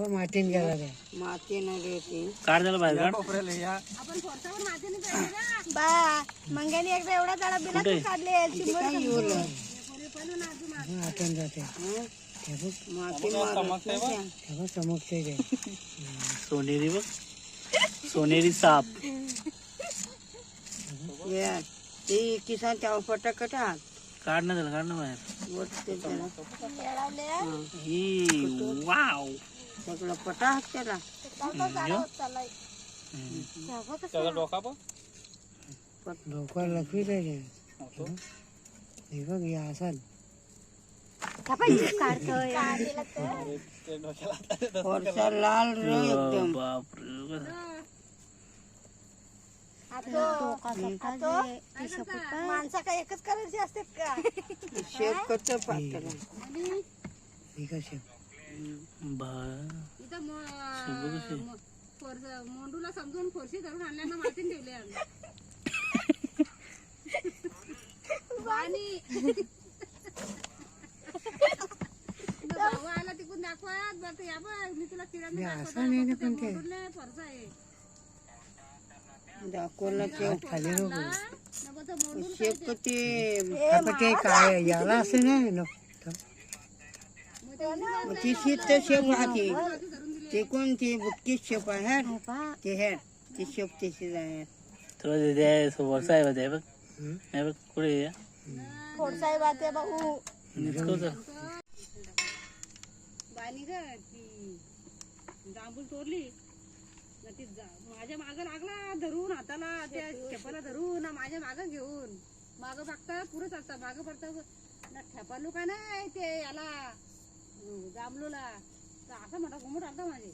मातीन गेला रे. माती नाही होती. काढ त्याला बाहेर काढ. बा मंग्याने एकदा एवढा झाडा बिना तू काढले किती काय येऊन आटून जाते. माती मारत तेव्हा चमकते ते. सोनेरी बघ, सोनेरी साप. या, ते किसानच्या पटाकटा काढ ना त्याला, काढ ना बाहेर. वरते त्याला ही वाव. सगळं पटा त्याला. डोका लपी रे. हे बघ हे असं काढतोय वरचा लाल रे एकदम. बापरे. माणसा काय एकच करायची असते का? शेप कच्च पातळ. हे कसे मोंडूला समजून फोरशी धरून आणल्यानं मातीन ठेवले भाऊ आला तिकून दाखवत बघ या बघ मी तुला किराणा फरसा आहे दाखवला शेप खाली शेप कती ते काय याला असं नाही ना. ती शीत शेप राहते. ते कोणती बुटकीच शेप आहे ते हे ती शेप तशी आहे. तुला ते वरचा आहे बघ. हे बघ कुठे साहेब आते भाऊ बाणी ग ती जांभूळ तोडली ना ती माझ्या मागं लागला धरून हाताला त्या ठेपाला धरून माझ्या मागं घेऊन मागं बघता पुढे चालता मागं पडता ना ठेपालू का नाही ते याला जांभळूला तर असं म्हणा घुमट आलता माझे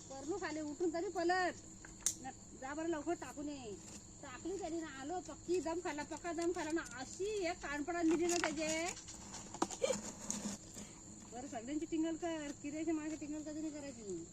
करलू खाली उठून तरी पलट ना जा बरं लवकर टाकून ये. टाकली त्याने ना आलो पक्की दम खाला पक्का दम खाला ना अशी एक कानपडा निघली ना त्याचे. बरं सगळ्यांची टिंगल कर किऱ्याच्या मागे टिंगल कधी नाही करायची.